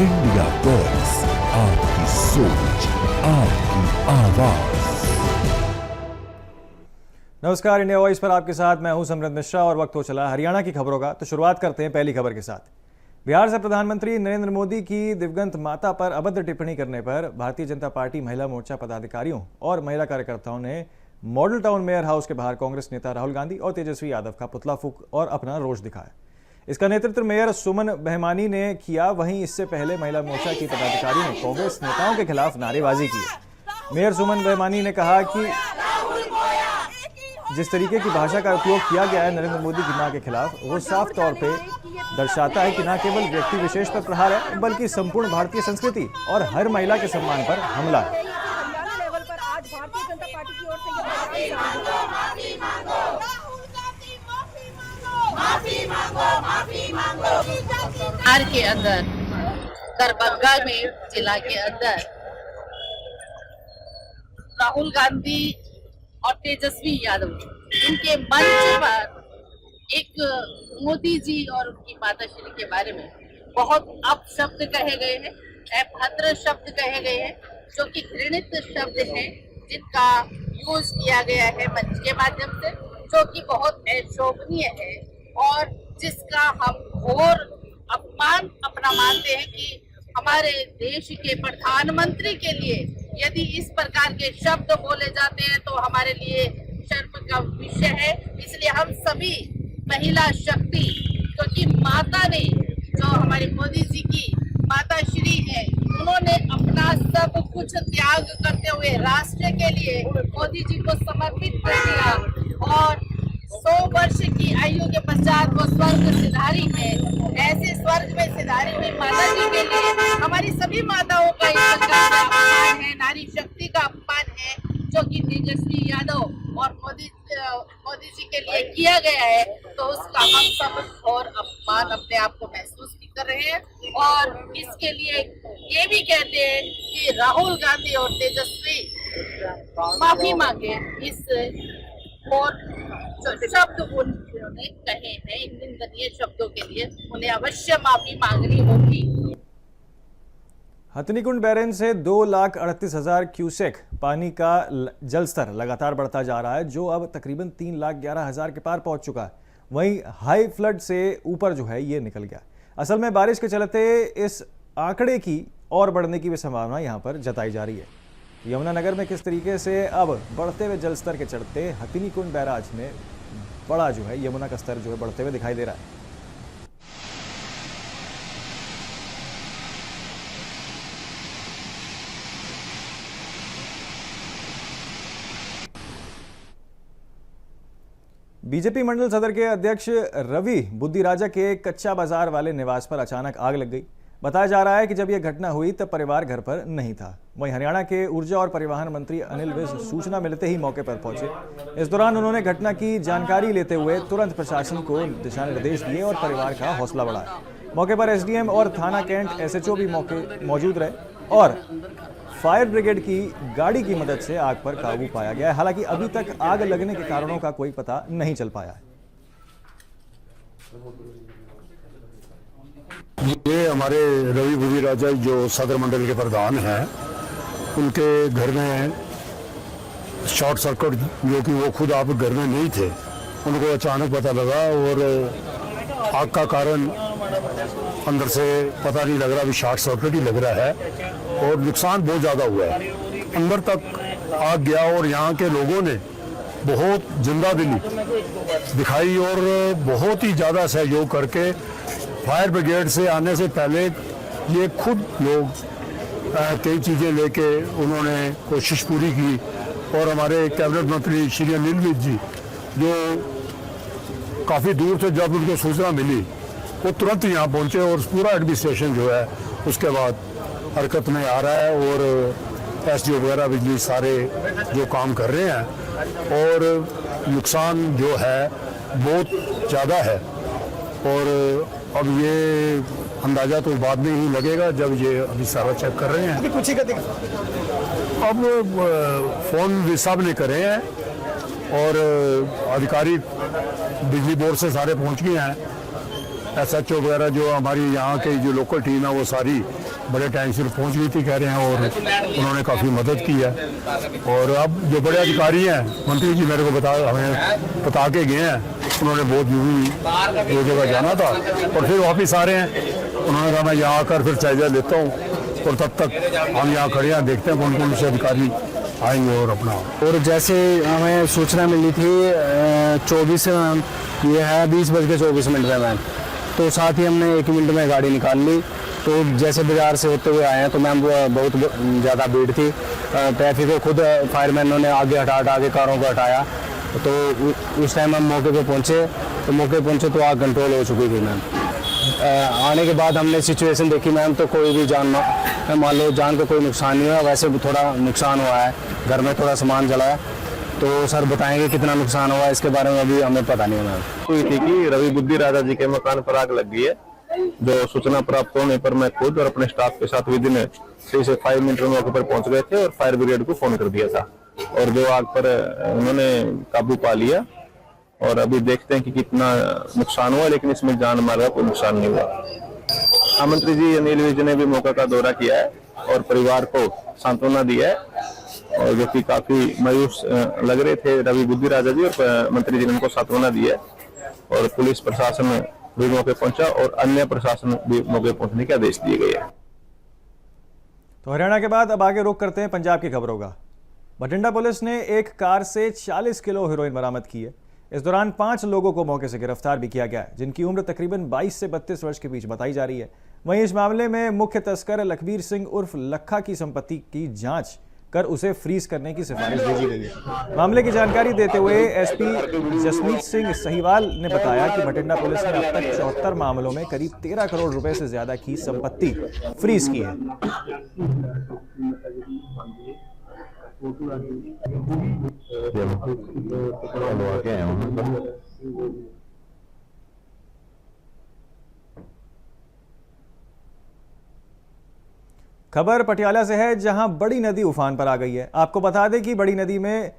India बस, आपकी सोच, आपकी आवाज। नमस्कार, इंडिया वॉइस पर आपके साथ मैं हूं समृद्ध मिश्रा और वक्त हो चला हरियाणा की खबरों का। तो शुरुआत करते हैं पहली खबर के साथ। बिहार से प्रधानमंत्री नरेंद्र मोदी की दिवंगत माता पर अभद्र टिप्पणी करने पर भारतीय जनता पार्टी महिला मोर्चा पदाधिकारियों और महिला कार्यकर्ताओं ने मॉडल टाउन मेयर हाउस के बाहर कांग्रेस नेता राहुल गांधी और तेजस्वी यादव का पुतला फूंक और अपना रोष दिखाया। इसका नेतृत्व मेयर सुमन बहमानी ने किया। वहीं इससे पहले महिला मोर्चा की पदाधिकारियों ने कांग्रेस नेताओं के खिलाफ नारेबाजी की। मेयर सुमन बहमानी ने कहा कि जिस तरीके की भाषा का उपयोग किया गया है नरेंद्र मोदी की मां के खिलाफ, वो साफ तौर पे दर्शाता है कि न केवल व्यक्ति विशेष पर प्रहार है, बल्कि संपूर्ण भारतीय संस्कृति और हर महिला के सम्मान पर हमला है। बिहार के अंदर दरभंगा में जिला के अंदर राहुल गांधी और तेजस्वी यादव इनके मंच पर एक मोदी जी और उनकी माताश्री के बारे में बहुत अपशब्द कहे गए हैं, अभद्र शब्द कहे गए हैं, जो कि घृणित शब्द हैं, जिनका यूज किया गया है मंच के माध्यम से, जो कि बहुत अशोभनीय है और जिसका हम घोर अपमान अपना मानते हैं कि हमारे देश के प्रधानमंत्री के लिए यदि इस प्रकार के शब्द बोले जाते हैं तो हमारे लिए शर्म का विषय है। इसलिए हम सभी महिला शक्ति, क्योंकि माता ने, जो हमारे मोदी जी की माता श्री है, उन्होंने अपना सब कुछ त्याग करते हुए राष्ट्र के लिए मोदी जी को समर्पित कर दिया और 100 वर्ष की आयु के पश्चात वो स्वर्ग सिधारी में, ऐसे स्वर्ग में सिधारी हुई माता जी के लिए हमारी सभी माताओं का एक प्रकार का अपमान है, नारी शक्ति का अपमान है, जो कि तेजस्वी यादव और मोदी जी के लिए किया गया है। तो उसका हम सब और अपमान अपने आप को महसूस भी कर रहे हैं और इसके लिए ये भी कहते हैं कि राहुल गांधी और तेजस्वी माफी मांगे इस और जो शब्द उन्होंने कहे हैं, इन निंदनीय शब्दों के लिए उन्हें अवश्य माफी मांगनी होगी। हथनीकुंड बैरेज से 2,38,000 क्यूसेक पानी का जल स्तर लगातार बढ़ता जा रहा है, जो अब तकरीबन 3,11,000 के पार पहुंच चुका है। वहीं हाई फ्लड से ऊपर जो है ये निकल गया। असल में बारिश के चलते इस आंकड़े की और बढ़ने की भी संभावना यहां पर जताई जा रही है। यमुनानगर में किस तरीके से अब बढ़ते हुए जल स्तर के चलते हथनीकुंड बैराज में बड़ा जो है यमुना का स्तर जो है बढ़ते हुए दिखाई दे रहा है। बीजेपी मंडल सदर के अध्यक्ष रवि बुद्धिराजा के कच्चा बाजार वाले निवास पर अचानक आग लग गई। बताया जा रहा है कि जब यह घटना हुई तब परिवार घर पर नहीं था। वहीं हरियाणा के ऊर्जा और परिवहन मंत्री अनिल विज सूचना मिलते ही मौके पर पहुंचे। इस दौरान उन्होंने घटना की जानकारी लेते हुए तुरंत प्रशासन को दिशा निर्देश दिए और परिवार का हौसला बढ़ाया। मौके पर एसडीएम और थाना कैंट एसएचओ भी मौजूद रहे और फायर ब्रिगेड की गाड़ी की मदद से आग पर काबू पाया गया है। हालांकि अभी तक आग लगने के कारणों का कोई पता नहीं चल पाया है। ये हमारे रवि बुद्धिराजा जो सदर मंडल के प्रधान हैं, उनके घर में शॉर्ट सर्किट, जो कि वो खुद आप घर में नहीं थे, उनको अचानक पता लगा और आग का कारण अंदर से पता नहीं लग रहा, अभी शॉर्ट सर्किट ही लग रहा है और नुकसान बहुत ज़्यादा हुआ है। अंदर तक आग गया और यहाँ के लोगों ने बहुत जिंदादिली दिखाई और बहुत ही ज़्यादा सहयोग करके फायर ब्रिगेड से आने से पहले ये खुद लोग कई चीज़ें लेके उन्होंने कोशिश पूरी की और हमारे कैबिनेट मंत्री श्री अनिल विज जी, जो काफ़ी दूर से जब उनको सूचना मिली, वो तुरंत यहाँ पहुँचे और पूरा एडमिनिस्ट्रेशन जो है उसके बाद हरकत में आ रहा है और एसडीओ वगैरह बिजली सारे जो काम कर रहे हैं और नुकसान जो है बहुत ज़्यादा है और अब ये अंदाजा तो बाद में ही लगेगा जब ये अभी सारा चेक कर रहे हैं। अभी कुछ ही का अब फ़ोन भी सब ने करे हैं और अधिकारी बिजली बोर्ड से सारे पहुंच गए हैं। एसएचओ वगैरह जो हमारी यहाँ की जो लोकल टीम है वो सारी बड़े टाइम से पहुंच गई थी कह रहे हैं, और उन्होंने काफ़ी मदद की है। और अब जो बड़े अधिकारी हैं, मंत्री जी मेरे को हमें बता के गए हैं, उन्होंने बहुत यूवी एक जगह जाना था और फिर वापस आ रहे हैं। उन्होंने कहा मैं यहाँ आकर फिर जायजा लेता हूँ, और तब तक हम यहाँ खड़े हैं, देखते हैं कौन कौन से अधिकारी आएंगे और अपना। और जैसे हमें सूचना मिली थी 24 ये है 20:24 में मैम, तो साथ ही हमने 1 मिनट में गाड़ी निकाल ली। तो जैसे बाजार से होते हुए आए हैं तो मैम बहुत ज़्यादा भीड़ थी, ट्रैफिक को खुद फायरमैनों ने आगे हटा के कारों को हटाया। तो उस टाइम हम मौके पे पहुंचे तो आग कंट्रोल हो चुकी थी मैम। आने के बाद हमने सिचुएशन देखी मैम, तो कोई भी मान लो जान का कोई नुकसान नहीं हुआ, वैसे भी थोड़ा नुकसान हुआ है, घर में थोड़ा सामान जला है। तो सर बताएंगे कितना नुकसान हुआ इसके बारे में अभी हमें पता नहीं है मैम। हुई थी कि रवि बुद्धि राजा जी के मकान पर आग लग गई है, जो सूचना प्राप्त होने पर मैं खुद और अपने स्टाफ के साथ विदिन 3 से 5 मिनट में मौके पर पहुंच गए थे और फायर ब्रिगेड को फोन कर दिया था, और जो आग पर उन्होंने काबू पा लिया। और अभी देखते हैं कि कितना नुकसान हुआ, लेकिन इसमें जान माल का कोई नुकसान नहीं हुआ। मंत्री जी अनिल विज ने भी मौका का दौरा किया है और परिवार को सांत्वना दी है, और जो कि काफी मायूस लग रहे थे रवि बुद्धि राजा जी, और मंत्री जी ने उनको सांत्वना दी है। और पुलिस प्रशासन भी मौके पहुंचा और अन्य प्रशासन भी मौके पहुंचने के आदेश दिए गए हैं। तो हरियाणा के बाद अब आगे रुख करते हैं पंजाब की खबरों का। बठिंडा पुलिस ने एक कार से 40 किलो हेरोइन बरामद की है। इस दौरान 5 लोगों को मौके से गिरफ्तार भी किया गया है, जिनकी उम्र तकरीबन 22 से 32 वर्ष के बीच बताई जा रही है। वहीं इस मामले में मुख्य तस्कर लखबीर सिंह उर्फ लखा की संपत्ति की जांच कर उसे फ्रीज करने की सिफारिश भेजी गई है। मामले की जानकारी देते हुए एसपी जसमीत सिंह सहीवाल ने बताया कि बठिंडा पुलिस ने अब तक 74 मामलों में करीब 13 करोड़ रुपए से ज्यादा की संपत्ति फ्रीज की है। खबर पटियाला से है, जहां बड़ी नदी उफान पर आ गई है। आपको बता दें कि बड़ी नदी में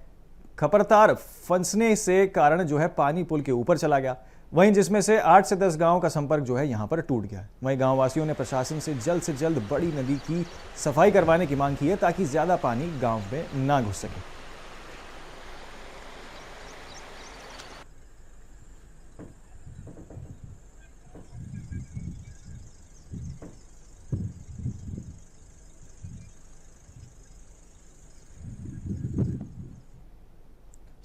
खपरतार फंसने से कारण जो है पानी पुल के ऊपर चला गया, वहीं जिसमें से 8 से 10 गांवों का संपर्क जो है यहां पर टूट गया। वहीं गांव वासियों ने प्रशासन से जल्द बड़ी नदी की सफाई करवाने की मांग की है, ताकि ज्यादा पानी गांव में ना घुस सके।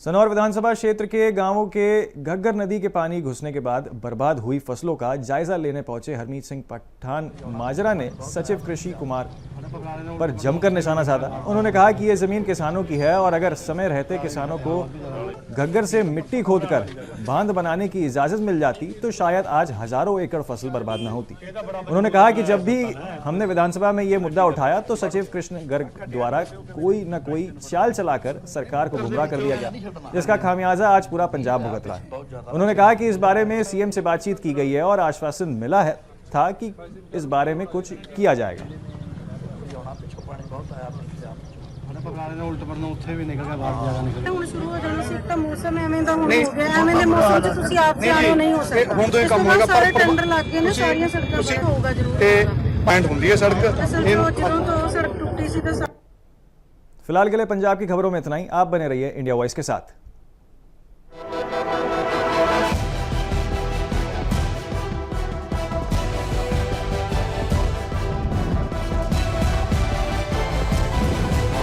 सनौर विधानसभा क्षेत्र के गांवों के घग्गर नदी के पानी घुसने के बाद बर्बाद हुई फसलों का जायजा लेने पहुंचे हरमीत सिंह पठान माजरा ने सचिव कृषि कुमार पर जमकर निशाना साधा। उन्होंने कहा कि यह जमीन किसानों की है और अगर समय रहते किसानों को घग्गर से मिट्टी खोदकर बांध बनाने की इजाजत मिल जाती तो शायद आज हजारों एकड़ फसल बर्बाद न होती। उन्होंने कहा कि जब भी हमने विधानसभा में यह मुद्दा उठाया तो सचिव कृष्ण गर्ग द्वारा कोई न कोई चाल चलाकर सरकार को गुमराह कर दिया गया, जिसका खामियाजा आज पूरा पंजाब भुगत रहा है। उन्होंने कहा कि इस बारे में सीएम से बातचीत की गई है और आश्वासन मिला है था कि इस बारे में कुछ किया जाएगा। ਹੁਣ ਸ਼ੁਰੂ ਹੋ ਜਾਣਾ ਸੀ ਤਾਂ ਮੌਸਮ ਐਵੇਂ ਦਾ ਹੁਣ ਹੋ ਗਿਆ, ਐਵੇਂ ਦੇ ਮੌਸਮ 'ਚ ਤੁਸੀਂ ਆਪ ਜਾਣੋ ਨਹੀਂ ਹੋ ਸਕਦਾ। ਹੁਣ ਤੋਂ ਇਹ ਕੰਮ ਹੋਏਗਾ, ਪਰ ਟੈਂਡਰ ਲੱਗ ਗਏ ਨੇ, ਸਾਰੀਆਂ ਸੜਕਾਂ ਤੇ ਹੋਊਗਾ ਜ਼ਰੂਰ ਤੇ ਪੁਆਇੰਟ ਹੁੰਦੀ ਹੈ ਸੜਕ। ਜਦੋਂ ਤੋਂ ਸੜਕ ਟੁੱਟੀ ਸੀ ਤਾਂ फिलहाल के लिए पंजाब की खबरों में इतना ही। आप बने रहिए इंडिया वॉइस के साथ।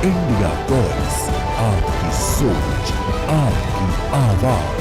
इंडिया वॉइस, आपकी सोच, आपकी आवाज।